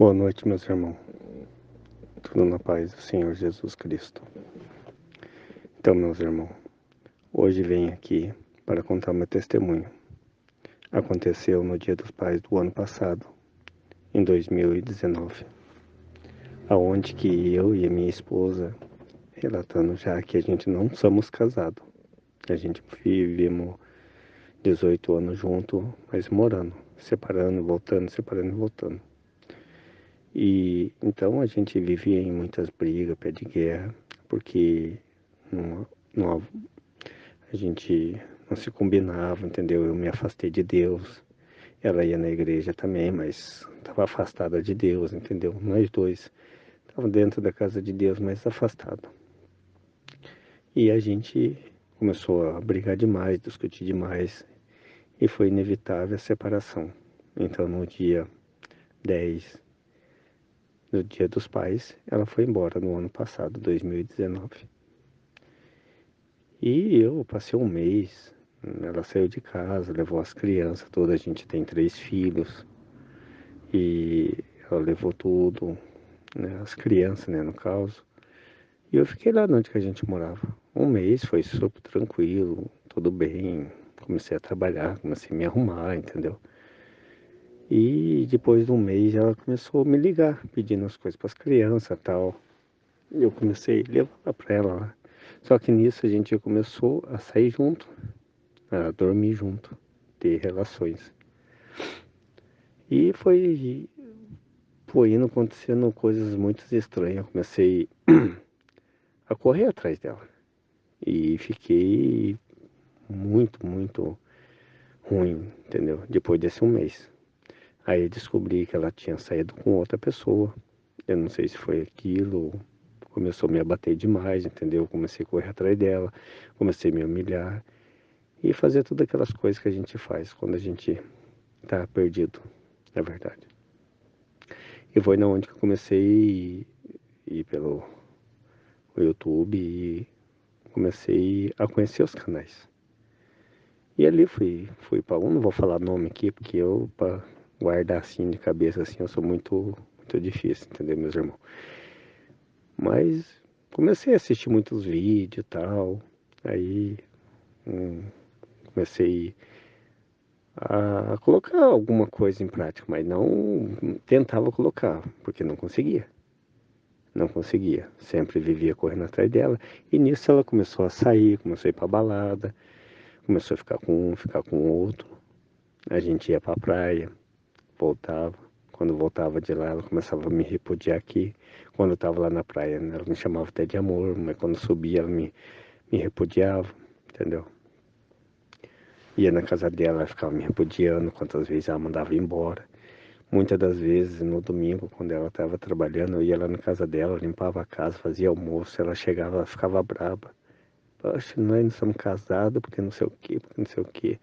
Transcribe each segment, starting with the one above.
Boa noite, meus irmãos. Tudo na paz do Senhor Jesus Cristo. Então, meus irmãos, hoje venho aqui para contar meu testemunho. Aconteceu no Dia dos Pais do ano passado, em 2019, aonde que eu e a minha esposa, relatando já que a gente não somos casados, a gente vivemos 18 anos juntos, mas morando, separando, voltando, separando e voltando. E então a gente vivia em muitas brigas, pé de guerra, porque não, não, a gente não se combinava, entendeu? Eu me afastei de Deus, ela ia na igreja também, mas estava afastada de Deus, entendeu? Nós dois estávamos dentro da casa de Deus, mas afastado. E a gente começou a brigar demais, discutir demais, e foi inevitável a separação. Então no dia 10 no Dia dos Pais, ela foi embora no ano passado, 2019. E eu passei um mês, ela saiu de casa, levou as crianças todas, a gente tem 3 filhos, e ela levou tudo, né, as crianças, né, no caso. E eu fiquei lá onde que a gente morava. Um mês foi super tranquilo, tudo bem, comecei a trabalhar, comecei a me arrumar, entendeu? E depois de um mês ela começou a me ligar, pedindo as coisas para as crianças e tal. E eu comecei a levar para ela lá. Só que nisso a gente começou a sair junto, a dormir junto, ter relações. E foi indo acontecendo coisas muito estranhas. Eu comecei a correr atrás dela. E fiquei muito ruim, entendeu? Depois desse um mês. Aí eu descobri que ela tinha saído com outra pessoa. Eu não sei se foi aquilo. Começou a me abater demais, entendeu? Comecei a correr atrás dela. Comecei a me humilhar. E fazer todas aquelas coisas que a gente faz quando a gente tá perdido, na verdade. E foi na onde que eu comecei a ir pelo YouTube e comecei a conhecer os canais. E ali fui para um, não vou falar nome aqui, porque eu, para guardar assim de cabeça, assim, eu sou muito difícil, entendeu, meus irmãos? Mas comecei a assistir muitos vídeos e tal, aí hum, comecei a colocar alguma coisa em prática, mas não tentava colocar, porque não conseguia. Não conseguia, sempre vivia correndo atrás dela, e nisso ela começou a sair, começou a ir pra balada, começou a ficar com um, ficar com outro. A gente ia pra praia, voltava. Quando voltava de lá, ela começava a me repudiar aqui. Quando eu tava lá na praia, né, ela me chamava até de amor, mas quando subia, ela me repudiava, entendeu? Ia na casa dela, ela ficava me repudiando, quantas vezes ela mandava ir embora. Muitas das vezes, no domingo, quando ela estava trabalhando, eu ia lá na casa dela, limpava a casa, fazia almoço, ela chegava, ela ficava braba. Poxa, nós não somos casados, porque não sei o quê, porque não sei o quê.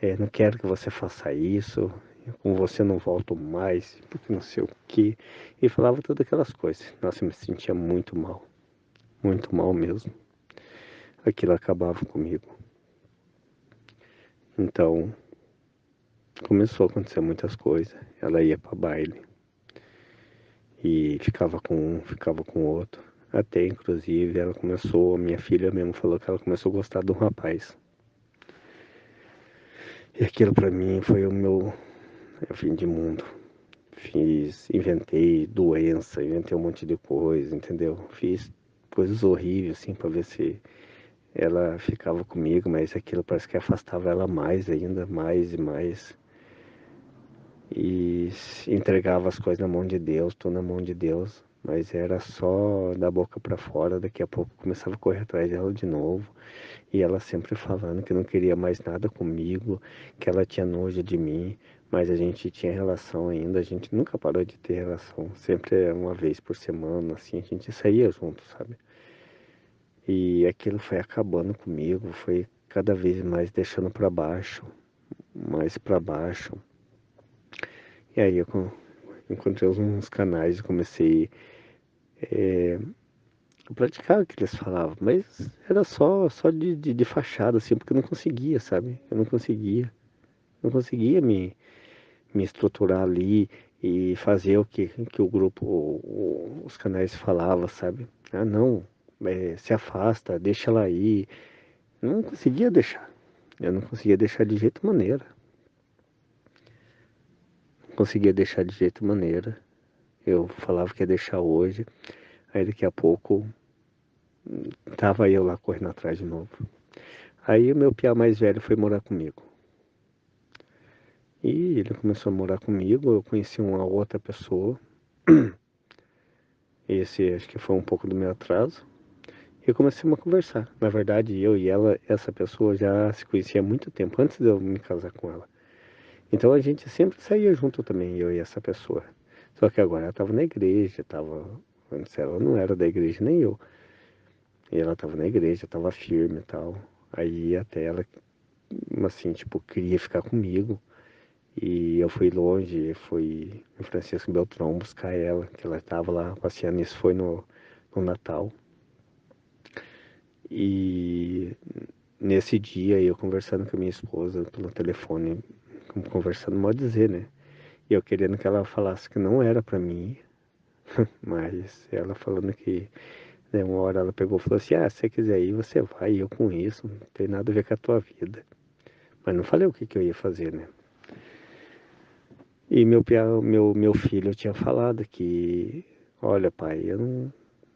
É, não quero que você faça isso, com você não volto mais, porque não sei o quê. E falava todas aquelas coisas. Nossa, eu me sentia muito mal mesmo. Aquilo acabava comigo. Então, começou a acontecer muitas coisas. Ela ia para baile e ficava com um, ficava com outro. Até, inclusive, ela começou, a minha filha mesmo falou que ela começou a gostar de um rapaz. E aquilo para mim foi o meu fim de mundo. Inventei doença, inventei um monte de coisa, entendeu? Fiz coisas horríveis, assim, pra ver se ela ficava comigo, mas aquilo parece que afastava ela mais ainda, mais e mais. E entregava as coisas na mão de Deus, tudo na mão de Deus, mas era só da boca pra fora, daqui a pouco começava a correr atrás dela de novo, e ela sempre falando que não queria mais nada comigo, que ela tinha nojo de mim, mas a gente tinha relação ainda, a gente nunca parou de ter relação, sempre uma vez por semana, assim, a gente saía junto, sabe? E aquilo foi acabando comigo, foi cada vez mais deixando pra baixo, mais pra baixo. E aí eu encontrei uns canais e comecei a praticar o que eles falavam, mas era só de fachada, assim, porque eu não conseguia, sabe? Eu não conseguia me estruturar ali e fazer o que o grupo, os canais falavam, sabe? Ah, não, se afasta, deixa ela aí. Não conseguia deixar. Eu não conseguia deixar de jeito maneira. Não conseguia deixar de jeito maneira. Eu falava que ia deixar hoje. Aí daqui a pouco tava eu lá correndo atrás de novo. Aí o meu piá mais velho foi morar comigo. E ele começou a morar comigo. Eu conheci uma outra pessoa. Esse acho que foi um pouco do meu atraso. E começamos a conversar. Na verdade, eu e ela, essa pessoa já se conhecia há muito tempo, antes de eu me casar com ela. Então a gente sempre saía junto também, eu e essa pessoa. Só que agora ela estava na igreja, estava. Antes ela não era da igreja, nem eu. E ela estava na igreja, estava firme e tal. Aí até ela, assim, tipo, queria ficar comigo. E eu fui longe, fui em Francisco Beltrão buscar ela, que ela estava lá passeando. Isso foi no Natal. E nesse dia eu conversando com a minha esposa pelo telefone, conversando, pode dizer, né? E eu querendo que ela falasse que não era pra mim, mas ela falando que, né, uma hora ela pegou e falou assim: ah, se você quiser ir, você vai, eu com isso, não tem nada a ver com a tua vida. Mas não falei o que que eu ia fazer, né? E meu filho tinha falado que, olha, pai, eu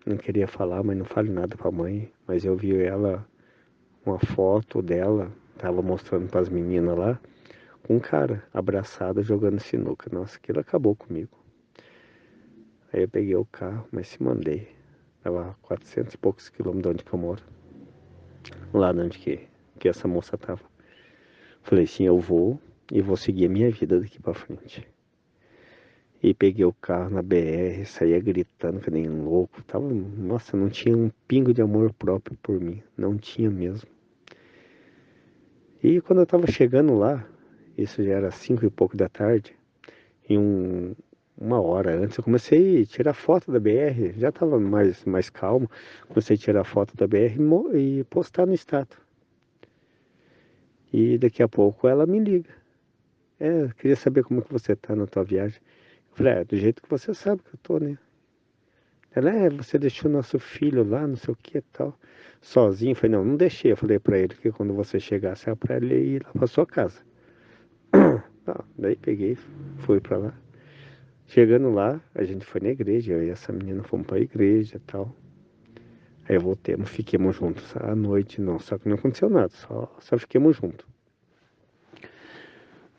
não queria falar, mas não fale nada pra mãe, mas eu vi ela, uma foto dela, tava mostrando pras meninas lá, com um cara abraçado jogando sinuca. Nossa, aquilo acabou comigo. Aí eu peguei o carro, mas se mandei. Tava a 400 e poucos quilômetros de onde que eu moro. Lá de onde que essa moça tava. Falei assim, eu vou e vou seguir a minha vida daqui pra frente. E peguei o carro na BR, saía gritando que nem louco. Tava, nossa, não tinha um pingo de amor próprio por mim. Não tinha mesmo. E quando eu tava chegando lá, isso já era 5 e pouco da tarde, em uma hora antes, eu comecei a tirar foto da BR, já estava mais calmo, comecei a tirar foto da BR e postar no status. E daqui a pouco ela me liga. Eu queria saber como que você tá na tua viagem. Eu falei, do jeito que você sabe que eu tô, né? Ela, você deixou nosso filho lá, não sei o que e tal, sozinho. Eu falei, não deixei. Eu falei pra ele que quando você chegasse, era pra ele ir lá pra sua casa. Daí peguei, fui pra lá. Chegando lá, a gente foi na igreja, eu e essa menina fomos pra igreja e tal. Aí voltemos, fiquemos juntos à noite, não, só que não aconteceu nada, só fiquemos juntos.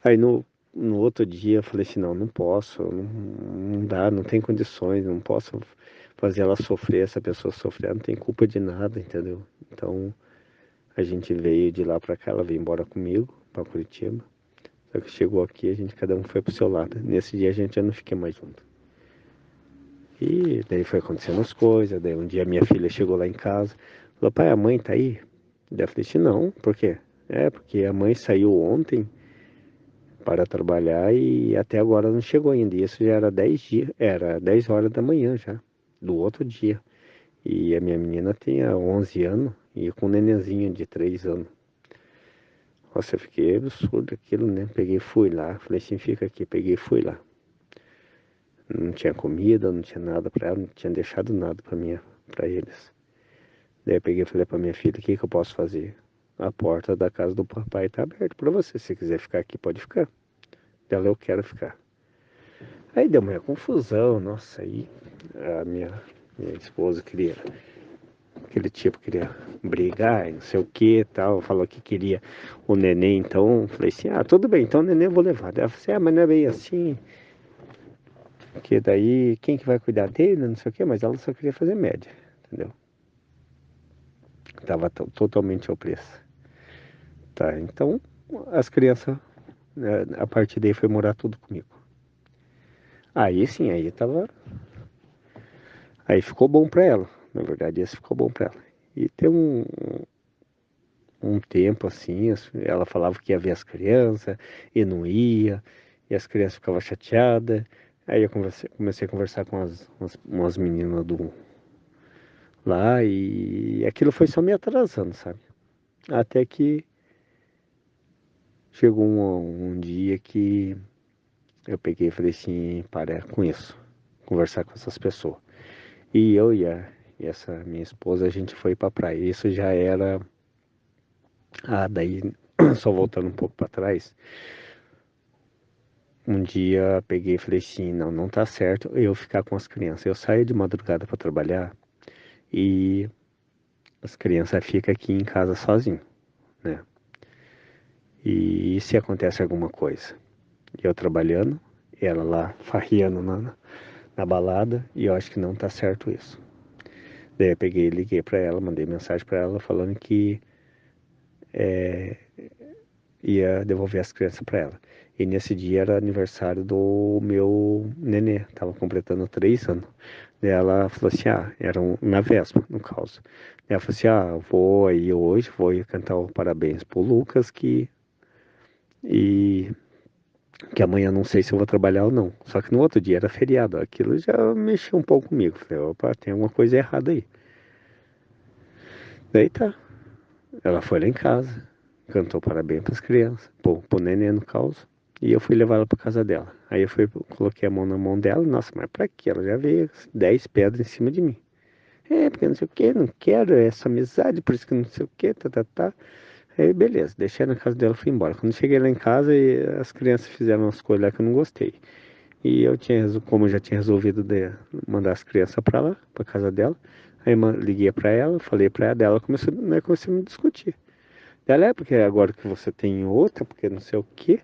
Aí no outro dia eu falei assim, não posso, não dá, não tem condições, não posso fazer ela sofrer, essa pessoa sofrer, ela não tem culpa de nada, entendeu? Então a gente veio de lá pra cá, ela veio embora comigo, pra Curitiba. Só que chegou aqui, a gente cada um foi pro seu lado. Nesse dia a gente já não fiquei mais junto. E daí foi acontecendo as coisas, daí um dia minha filha chegou lá em casa, falou, pai, a mãe tá aí? Daí eu falei assim, não, por quê? Porque a mãe saiu ontem para trabalhar e até agora não chegou ainda. E isso já era 10 dias, era 10 horas da manhã já, do outro dia. E a minha menina tinha 11 anos e com um nenenzinho de 3 anos. Nossa, eu fiquei absurdo aquilo, né? Peguei e fui lá, falei assim, fica aqui, peguei e fui lá. Não tinha comida, não tinha nada para ela, não tinha deixado nada para eles. Daí eu peguei e falei pra minha filha, o que que eu posso fazer? A porta da casa do papai tá aberta pra você, se quiser ficar aqui, pode ficar. Dela, eu quero ficar. Aí deu uma confusão, nossa, aí a minha esposa queria, aquele tipo queria brigar, e não sei o que tal, falou que queria o neném, então falei assim, tudo bem, então o neném eu vou levar. Ela falou assim, mas não é bem assim, porque daí quem que vai cuidar dele, não sei o que, mas ela só queria fazer média, entendeu? Tava totalmente opressa. Tá, então as crianças, né, a partir daí foi morar tudo comigo. Aí sim, aí tava. Aí ficou bom pra ela. Na verdade, isso ficou bom pra ela. E tem um tempo assim, ela falava que ia ver as crianças e não ia, e as crianças ficavam chateadas. Aí eu comecei a conversar com umas meninas lá e aquilo foi só me atrasando, sabe? Até que chegou um dia que eu peguei e falei assim, para com isso, conversar com essas pessoas. E eu e essa minha esposa, a gente foi pra praia. Isso já era, daí, só voltando um pouco pra trás, um dia peguei e falei assim, não, não tá certo eu ficar com as crianças. Eu saio de madrugada pra trabalhar e as crianças ficam aqui em casa sozinho, né? E se acontece alguma coisa? Eu trabalhando, ela lá farriando na balada, e eu acho que não tá certo isso. Daí eu peguei e liguei pra ela, mandei mensagem pra ela falando que ia devolver as crianças pra ela. E nesse dia era aniversário do meu nenê, tava completando 3 anos. Daí ela falou assim, era na véspera, no caso. Daí ela falou assim, eu vou aí hoje, vou ir cantar o parabéns pro Lucas, e que amanhã não sei se eu vou trabalhar ou não. Só que no outro dia era feriado, aquilo já mexeu um pouco comigo. Falei, opa, tem alguma coisa errada aí. Daí tá, ela foi lá em casa, cantou parabéns pras crianças, pro neném no caso, e eu fui levar ela pra casa dela. Aí eu fui, coloquei a mão na mão dela, nossa, mas pra quê? Ela já veio 10 pedras em cima de mim. É, porque não sei o que, não quero essa amizade, por isso que não sei o que, tá, tá, tá. Aí beleza, deixei na casa dela e fui embora. Quando cheguei lá em casa, as crianças fizeram umas coisas lá que eu não gostei. E eu tinha, como eu já tinha resolvido mandar as crianças pra lá, pra casa dela, aí liguei pra ela, falei pra ela, dela começou, né, começou a me discutir. Ela porque agora que você tem outra, porque não sei o que,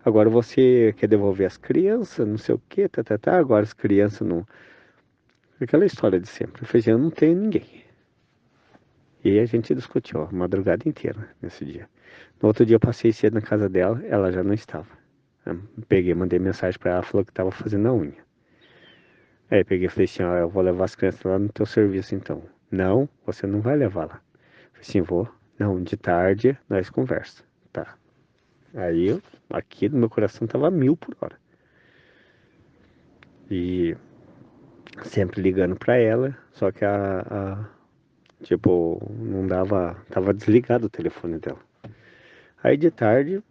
agora você quer devolver as crianças, não sei o que, tá, tá, tá, agora as crianças não. Aquela história de sempre. Eu falei assim, eu não tenho ninguém. E a gente discutiu a madrugada inteira nesse dia. No outro dia eu passei cedo na casa dela, ela já não estava. Eu peguei, mandei mensagem pra ela, falou que estava fazendo a unha. Aí peguei e falei assim, eu vou levar as crianças lá no teu serviço então. Não, você não vai levar lá. Falei assim, vou. Não, de tarde nós conversa. Tá. Aí aqui no meu coração tava 1000 por hora. E sempre ligando pra ela, só que tipo, não dava, tava desligado o telefone dela. Aí de tarde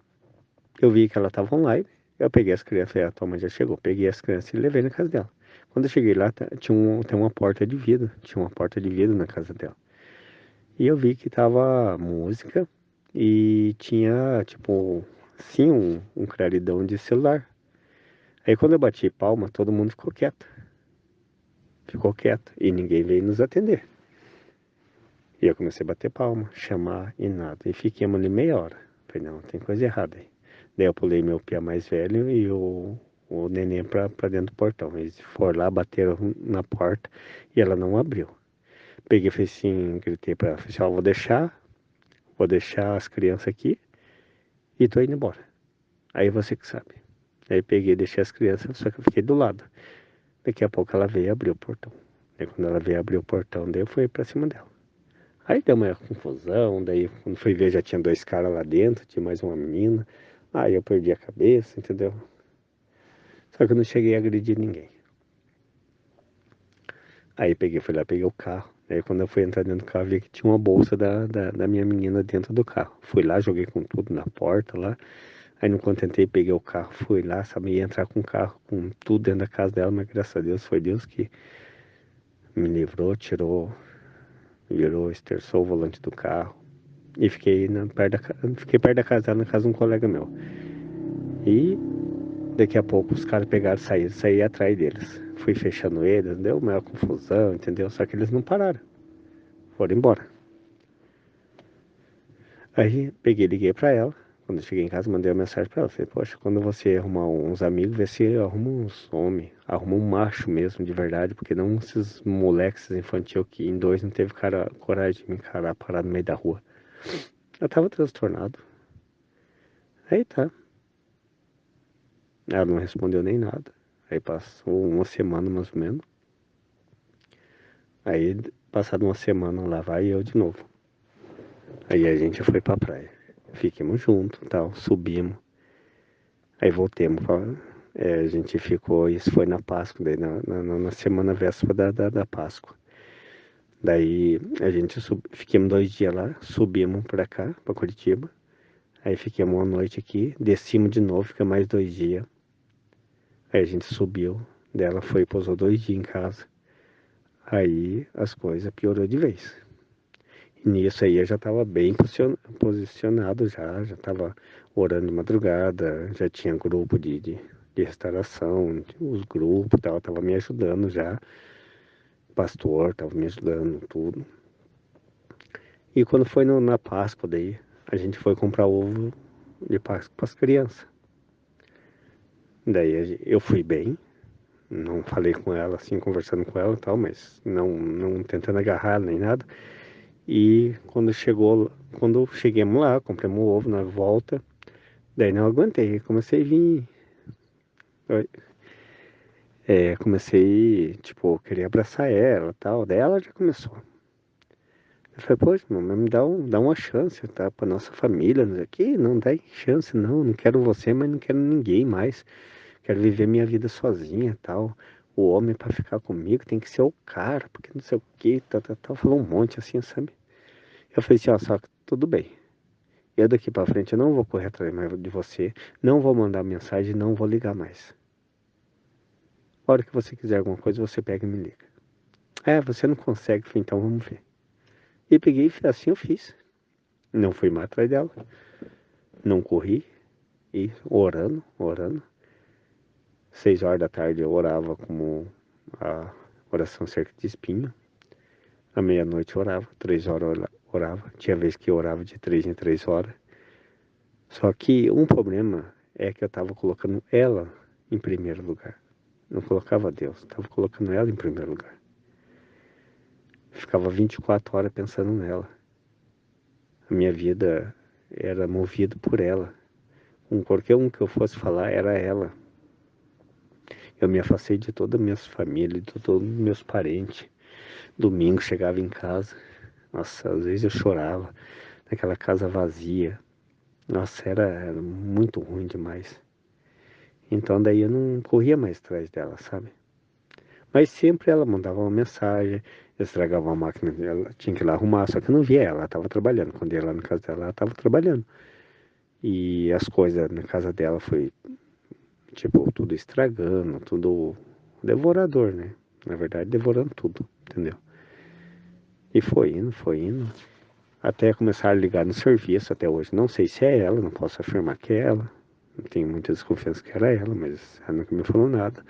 eu vi que ela tava online, eu peguei as crianças, falei, a tua mãe já chegou. Peguei as crianças e levei na casa dela. Quando eu cheguei lá, tem uma porta de vidro, tinha uma porta de vidro na casa dela. E eu vi que tava música e tinha, tipo, sim, um claridão de celular. Aí quando eu bati palma, todo mundo ficou quieto. Ficou quieto. E ninguém veio nos atender. E eu comecei a bater palma, chamar e nada. E fiquemos ali meia hora. Falei, não, tem coisa errada aí. Daí eu pulei meu pé mais velho e o neném pra dentro do portão. Eles foram lá, bateram na porta e ela não abriu. Peguei, falei assim, gritei pra ela, falei assim, vou deixar as crianças aqui e tô indo embora. Aí você que sabe. Aí peguei, deixei as crianças, só que eu fiquei do lado. Daqui a pouco ela veio abrir o portão. Daí quando ela veio abrir o portão, daí eu fui pra cima dela. Aí deu uma confusão, daí quando fui ver já tinha 2 caras lá dentro, tinha mais uma menina. Aí eu perdi a cabeça, entendeu? Só que eu não cheguei a agredir ninguém. Aí peguei, fui lá, peguei o carro. Aí quando eu fui entrar dentro do carro, vi que tinha uma bolsa da minha menina dentro do carro. Fui lá, joguei com tudo na porta lá. Aí não contentei, peguei o carro, fui lá, sabia ia entrar com o carro, com tudo dentro da casa dela, mas graças a Deus foi Deus que me livrou, virou, esterçou o volante do carro. E fiquei, fiquei perto da casa dela, na casa de um colega meu. E daqui a pouco os caras pegaram e saí atrás deles. Fui fechando eles, deu maior confusão, entendeu? Só que eles não pararam, foram embora. Aí peguei, liguei pra ela. Quando eu cheguei em casa, mandei uma mensagem pra ela. Falei, poxa, quando você arrumar uns amigos, vê se arruma uns homens. Arruma um macho mesmo, de verdade. Porque não esses moleques infantil que em dois não teve coragem de me encarar parar no meio da rua. Eu tava transtornado. Aí tá. Ela não respondeu nem nada. Aí passou uma semana mais ou menos. Aí, passado uma semana, lá vai eu de novo. Aí a gente foi pra praia. Fiquemos juntos, tal, subimos. Aí voltemos a gente ficou, isso foi na Páscoa, daí na semana véspera da Páscoa. Daí a gente ficamos 2 dias lá, subimos pra cá, pra Curitiba. Aí ficamos uma noite aqui, descemos de novo, fica mais 2 dias. Aí a gente subiu, daí ela foi e pousou 2 dias em casa. Aí as coisas piorou de vez. E nisso aí eu já estava bem posicionado já estava orando de madrugada, já tinha grupo de restauração, os grupos e tal, tava me ajudando já. O pastor tava me ajudando, tudo. E quando foi na Páscoa daí, a gente foi comprar ovo de Páscoa para as crianças. Daí eu fui bem, não falei com ela assim, conversando com ela e tal, mas não tentando agarrar nem nada. E quando chegamos lá, compramos o ovo na volta, daí não aguentei, comecei a vir, comecei, tipo, queria abraçar ela e tal, daí ela já começou. Eu falei, poxa, mamãe, dá uma chance, tá? Pra nossa família, não sei o quê. Não dá chance, não. Não quero você, mas não quero ninguém mais. Quero viver minha vida sozinha, tal. O homem pra ficar comigo tem que ser o cara, porque não sei o quê, tal. Falou um monte assim, sabe? Eu falei assim, ó, só que tudo bem. Eu daqui pra frente eu não vou correr atrás mais de você. Não vou mandar mensagem, não vou ligar mais. A hora que você quiser alguma coisa, você pega e me liga. É, você não consegue, falei, então vamos ver. E peguei e assim eu fiz. Não fui mais atrás dela. Não corri. E orando. 6 horas da tarde eu orava como a oração cerca de espinho. À meia-noite eu orava, 3 horas eu orava. Tinha vez que eu orava de 3 em 3 horas. Só que um problema é que eu estava colocando ela em primeiro lugar. Não colocava Deus, estava colocando ela em primeiro lugar. Ficava 24 horas pensando nela. A minha vida era movida por ela. Qualquer um que eu fosse falar era ela. Eu me afastei de toda a minha família, de todos os meus parentes. Domingo chegava em casa, nossa, às vezes eu chorava, naquela casa vazia. Nossa, era muito ruim demais. Então daí eu não corria mais atrás dela, sabe? Mas sempre ela mandava uma mensagem, eu estragava uma máquina, ela tinha que ir lá arrumar, só que eu não via ela estava trabalhando. Quando eu ia lá na casa dela, ela estava trabalhando. E as coisas na casa dela foi, tipo, tudo estragando, tudo devorador, né? Na verdade, devorando tudo, entendeu? E foi indo. Até começar a ligar no serviço até hoje. Não sei se é ela, não posso afirmar que é ela. Não tenho muita desconfiança que era ela, mas ela nunca me falou nada.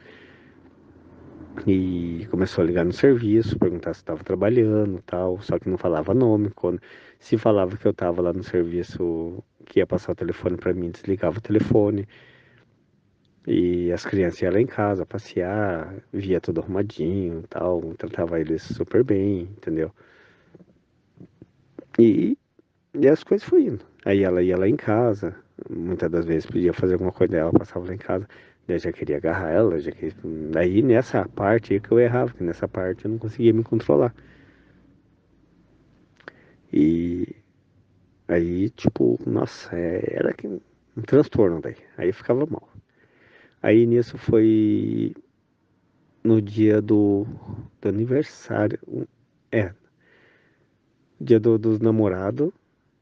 E começou a ligar no serviço, perguntar se estava trabalhando e tal, só que não falava nome. Se falava que eu estava lá no serviço, que ia passar o telefone para mim, desligava o telefone. E as crianças iam lá em casa passear, via tudo arrumadinho e tal, tratava eles super bem, entendeu? E E as coisas foi indo. Aí ela ia lá em casa, muitas das vezes podia fazer alguma coisa dela, passava lá em casa, daí eu já queria agarrar ela, já queria... Daí nessa parte aí que eu errava, que nessa parte eu não conseguia me controlar. E aí, tipo, nossa, era que um transtorno daí. Aí eu ficava mal. Aí nisso foi no dia do aniversário. É, dia dos namorados.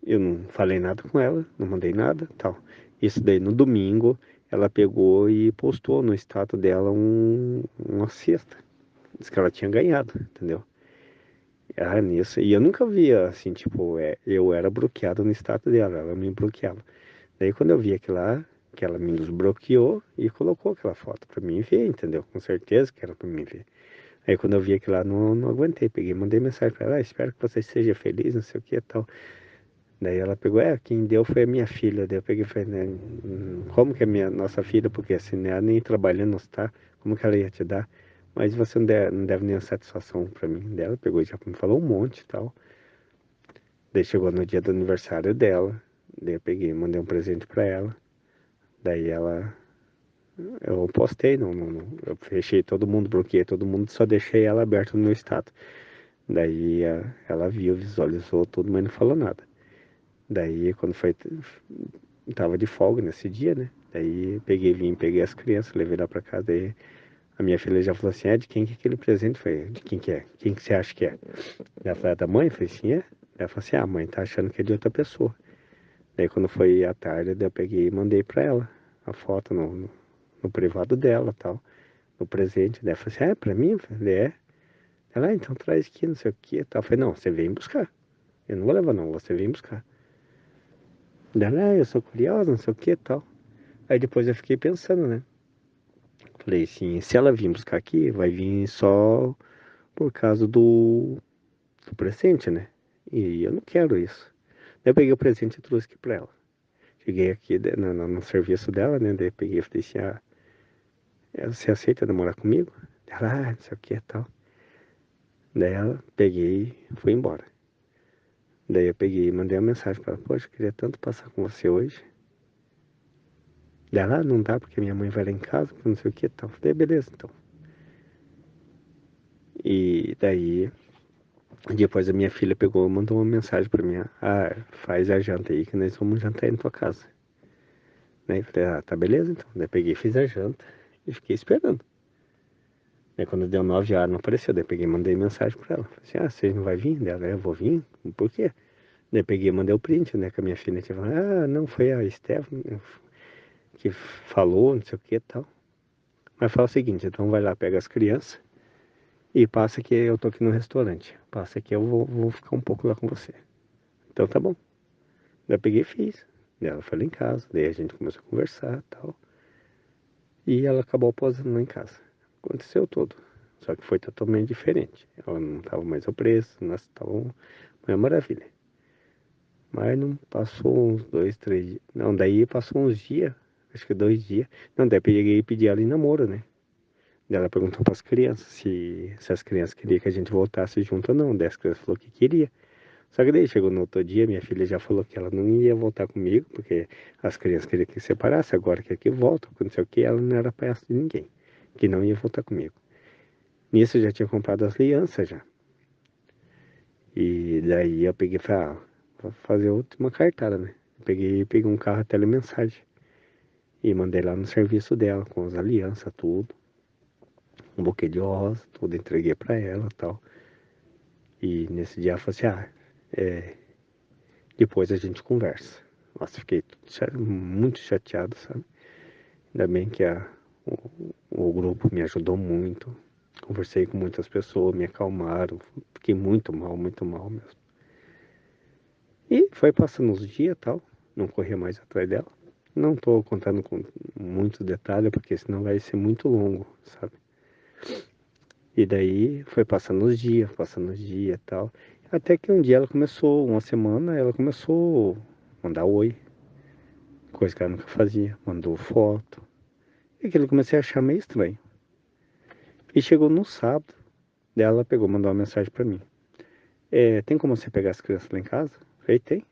Eu não falei nada com ela, não mandei nada, tal. Isso daí no domingo, ela pegou e postou no status dela uma cesta. Diz que ela tinha ganhado, entendeu? Ah, nisso. E eu nunca via assim, tipo, eu era bloqueado no status dela, ela me bloqueava. Daí quando eu vi aquilo lá, que ela me desbloqueou e colocou aquela foto pra mim ver, entendeu? Com certeza que era pra mim ver. Aí quando eu vi aquilo lá, não aguentei, peguei, mandei mensagem pra ela, espero que você seja feliz, não sei o que e tal. Daí ela pegou, quem deu foi a minha filha. Daí eu peguei e falei, né, como que é nossa filha? Porque assim, né, ela nem trabalhando não está, como que ela ia te dar? Mas você não deve nenhuma satisfação pra mim. Daí ela pegou e já me falou um monte e tal. Daí chegou no dia do aniversário dela. Daí eu peguei e mandei um presente pra ela. Daí eu postei, eu fechei todo mundo, bloqueei todo mundo, só deixei ela aberta no meu status. Daí ela viu, visualizou tudo, mas não falou nada. Daí quando foi tava de folga nesse dia, né? Daí peguei as crianças, levei lá pra casa. Daí a minha filha já falou assim: de quem que é aquele presente? Foi, de quem que é? Quem que você acha que é? Ela falou: da mãe? Eu falei: sim, é. Ela falou assim: a mãe tá achando que é de outra pessoa. Daí quando foi à tarde, daí eu peguei e mandei pra ela a foto no privado dela, tal, no presente. Daí eu falei assim, pra mim? Eu falei, é. Ela, então traz aqui, não sei o que, tal. Eu falei, não, você vem buscar. Eu não vou levar não, você vem buscar. Daí ela, eu sou curiosa, não sei o que, tal. Aí depois eu fiquei pensando, né? Falei assim, se ela vir buscar aqui, vai vir só por causa do presente, né? E eu não quero isso. Daí eu peguei o presente e trouxe aqui pra ela. Cheguei aqui no serviço dela, né? Daí eu peguei e falei assim, você aceita namorar comigo? Ela, não sei o que e tal. Daí ela peguei e fui embora. Daí eu peguei e mandei uma mensagem pra ela, poxa, eu queria tanto passar com você hoje. Daí ela, não dá porque minha mãe vai lá em casa, não sei o que e tal. Falei, beleza, então. E daí, depois a minha filha pegou e mandou uma mensagem pra mim, faz a janta aí que nós vamos jantar aí na tua casa. Daí eu falei, tá beleza então. Daí eu peguei, fiz a janta e fiquei esperando. Daí quando deu 9 horas não apareceu, daí eu peguei e mandei mensagem pra ela. Falei assim, você não vai vir? Daí ela, eu vou vir? Por quê? Daí eu peguei e mandei o print, né, que a minha filha tinha falado, não, foi a Stephanie que falou, não sei o que e tal. Mas fala o seguinte, então vai lá, pega as crianças e passa que eu tô aqui no restaurante. Passa que eu vou ficar um pouco lá com você. Então tá bom. Daí eu peguei e fiz. Daí ela foi lá em casa, daí a gente começou a conversar e tal. E ela acabou posando lá em casa. Aconteceu tudo. Só que foi totalmente diferente. Ela não estava mais ao preço, nós estávamos uma maravilha. Mas não passou uns 2, 3 dias. Não, daí passou uns dias, acho que 2 dias. Não, daí peguei e pedi ela em namoro, né? Daí ela perguntou para as crianças se as crianças queriam que a gente voltasse junto ou não. Daí as crianças falou que queria. Só que daí chegou no outro dia, minha filha já falou que ela não ia voltar comigo, porque as crianças queriam que separasse, agora quer que volta, não sei o que, ela não era peça de ninguém, que não ia voltar comigo. Nisso eu já tinha comprado as alianças já. E daí eu peguei e falei, vou fazer a última cartada, né? Eu peguei um carro telemensagem e mandei lá no serviço dela, com as alianças, tudo. Um buquê de rosa, tudo, entreguei pra ela e tal. E nesse dia ela falou assim, depois a gente conversa. Nossa, fiquei muito chateado, sabe? Ainda bem que o grupo me ajudou muito. Conversei com muitas pessoas, me acalmaram. Fiquei muito mal mesmo. E foi passando os dias e tal. Não corria mais atrás dela. Não tô contando com muito detalhe, porque senão vai ser muito longo, sabe? E daí foi passando os dias e tal. Até que um dia ela começou, uma semana, ela começou a mandar oi. Coisa que ela nunca fazia. Mandou foto. E aquilo eu comecei a achar meio estranho. E chegou no sábado. Daí ela pegou, mandou uma mensagem pra mim. Tem como você pegar as crianças lá em casa? Eu falei, tem.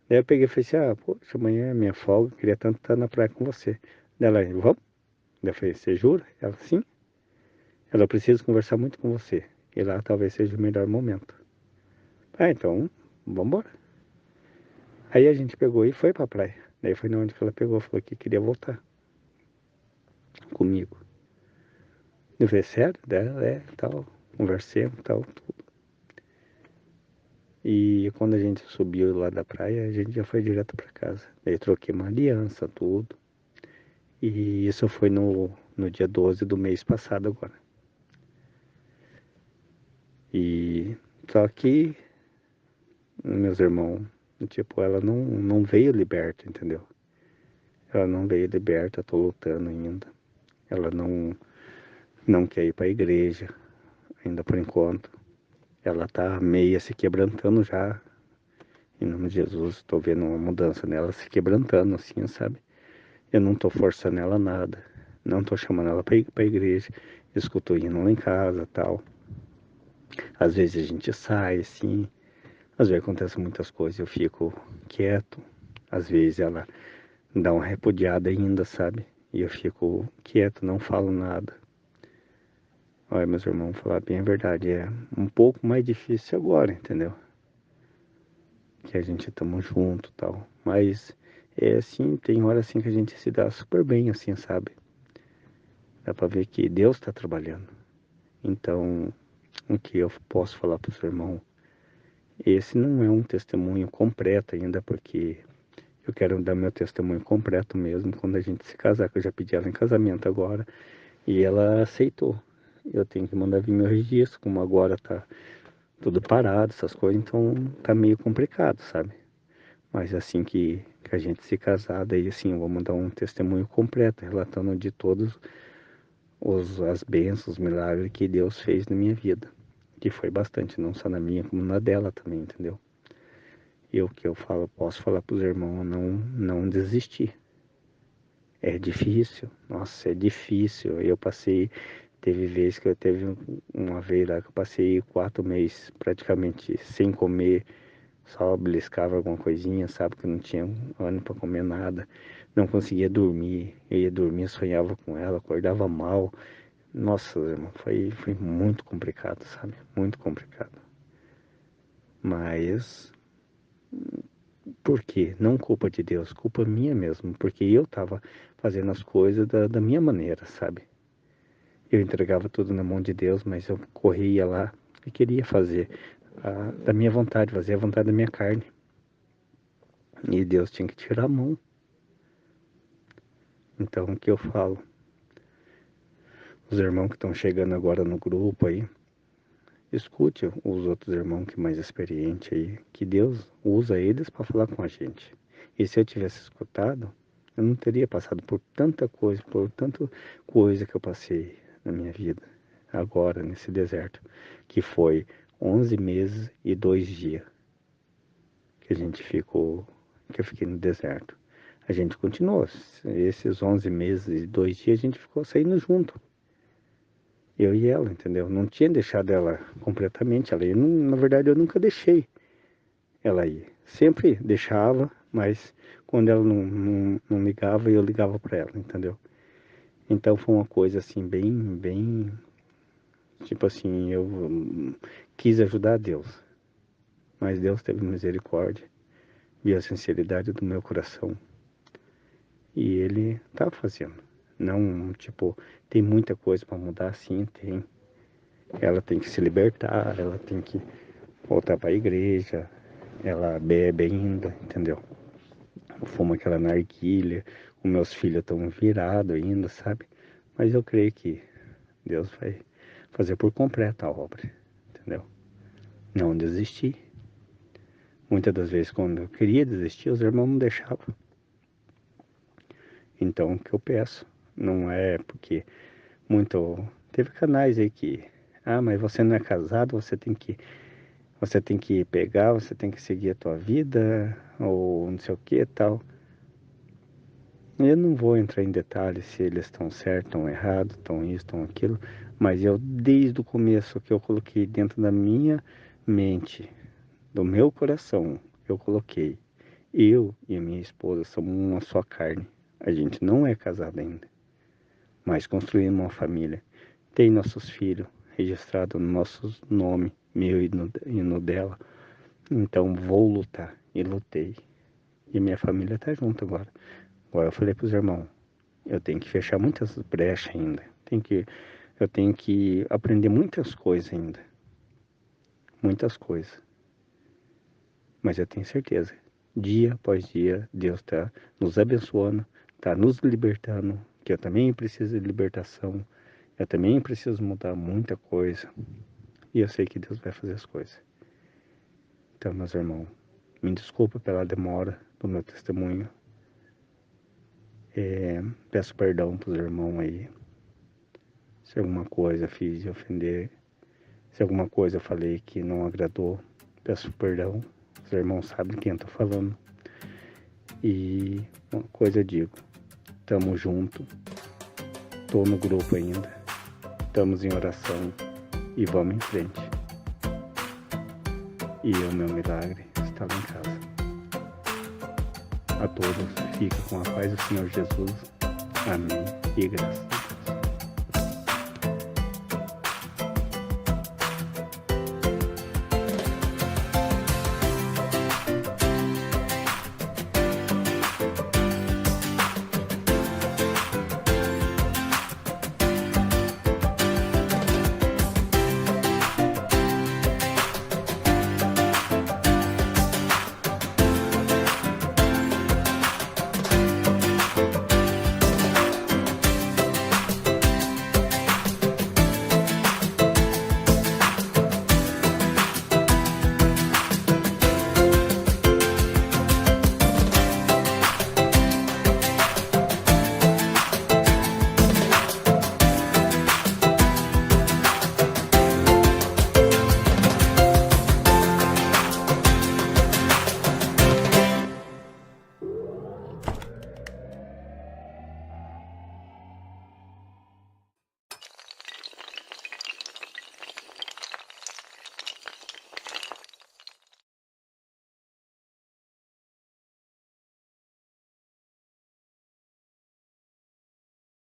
Daí eu peguei e falei assim, poxa, amanhã é minha folga, queria tanto estar na praia com você. Daí ela, vamos? Daí eu falei, você jura? Ela, sim. Ela, precisa conversar muito com você. E lá talvez seja o melhor momento. Então, vambora. Aí a gente pegou e foi pra praia. Daí foi onde que ela pegou, falou que queria voltar comigo. Eu falei, sério? Dela, tal. Conversemos, tal, tudo. E quando a gente subiu lá da praia, a gente já foi direto pra casa. Daí troquei uma aliança, tudo. E isso foi no dia 12 do mês passado agora. E só que, meus irmãos, tipo, ela não veio liberta, entendeu? Ela não veio liberta, tô lutando ainda. Ela não quer ir pra igreja, ainda por enquanto. Ela tá meia se quebrantando já. Em nome de Jesus, tô vendo uma mudança nela se quebrantando assim, sabe? Eu não tô forçando ela nada. Não tô chamando ela pra ir pra igreja. Escuto indo lá em casa, tal. Às vezes a gente sai, assim. Às vezes acontecem muitas coisas, eu fico quieto. Às vezes ela dá uma repudiada ainda, sabe? E eu fico quieto, não falo nada. Olha, meus irmãos, falar bem a verdade, é um pouco mais difícil agora, entendeu? Que a gente tamo junto e tal. Mas é assim, tem hora assim que a gente se dá super bem, assim, sabe? Dá pra ver que Deus tá trabalhando. Então, o que eu posso falar pro seu irmão? Esse não é um testemunho completo ainda, porque Eu quero dar meu testemunho completo mesmo quando a gente se casar, que eu já pedi ela em casamento agora. E ela aceitou. Eu tenho que mandar vir meu registro, como agora tá tudo parado, essas coisas, então tá meio complicado, sabe? Mas assim que a gente se casar, daí assim, eu vou mandar um testemunho completo, relatando de todos as bênçãos, os milagres que Deus fez na minha vida. Que foi bastante, não só na minha, como na dela também, entendeu? E o que eu falo, posso falar pros irmãos, não desistir. É difícil, nossa, é difícil. Eu passei, teve vezes que eu teve uma vez lá que eu passei 4 meses praticamente sem comer, só beliscava alguma coisinha, sabe, que eu não tinha ânimo para comer nada, não conseguia dormir, eu ia dormir, sonhava com ela, acordava mal. Nossa, irmão, foi muito complicado, sabe, muito complicado. Mas, por quê? Não culpa de Deus, culpa minha mesmo, porque eu tava fazendo as coisas da minha maneira, sabe? Eu entregava tudo na mão de Deus, mas eu corria lá e queria fazer da minha vontade, fazer a vontade da minha carne. E Deus tinha que tirar a mão. Então, o que eu falo? Os irmãos que estão chegando agora no grupo aí, escute os outros irmãos que mais experientes aí, que Deus usa eles para falar com a gente. E se eu tivesse escutado, eu não teria passado por tanta coisa que eu passei na minha vida, agora nesse deserto, que foi 11 meses e 2 dias que a gente ficou, que eu fiquei no deserto. A gente continuou, esses 11 meses e 2 dias a gente ficou saindo junto. Eu e ela, entendeu? Não tinha deixado ela completamente, ela ia, na verdade eu nunca deixei ela ir. Sempre deixava, mas quando ela não ligava, eu ligava para ela, entendeu? Então foi uma coisa assim, bem, tipo assim, eu quis ajudar Deus, mas Deus teve misericórdia, viu a sinceridade do meu coração e Ele tá fazendo. Não, tipo, tem muita coisa para mudar, sim, tem. Ela tem que se libertar, ela tem que voltar para a igreja, ela bebe ainda, entendeu? Fuma aquela narguilha, os meus filhos estão virados ainda, sabe? Mas eu creio que Deus vai fazer por completo a obra, entendeu? Não desistir. Muitas das vezes quando eu queria desistir, os irmãos não deixavam. Então o que eu peço não é porque muito... Teve canais aí que, mas você não é casado, você tem que pegar, você tem que seguir a tua vida, ou não sei o que e tal. Eu não vou entrar em detalhes se eles estão certos, estão errados, estão isso, estão aquilo, mas eu, desde o começo que eu coloquei dentro da minha mente, do meu coração, eu coloquei, eu e a minha esposa somos uma só carne. A gente não é casado ainda, mas construímos uma família. Tem nossos filhos registrados no nosso nome, meu e no dela. Então vou lutar, e lutei. E minha família tá junto agora. Agora eu falei pros irmãos, eu tenho que fechar muitas brechas ainda. Eu tenho que aprender muitas coisas ainda. Muitas coisas. Mas eu tenho certeza, dia após dia, Deus está nos abençoando, está nos libertando, que eu também preciso de libertação, eu também preciso mudar muita coisa. E eu sei que Deus vai fazer as coisas. Então, meus irmãos, me desculpa pela demora do meu testemunho. Peço perdão para os irmãos aí. Se alguma coisa fiz de ofender, se alguma coisa eu falei que não agradou, peço perdão. Os irmãos sabem quem eu tô falando. E uma coisa eu digo, tamo junto, tô no grupo ainda, estamos em oração e vamos em frente. E o meu milagre está lá em casa. A todos, fica com a paz do Senhor Jesus. Amém e graças.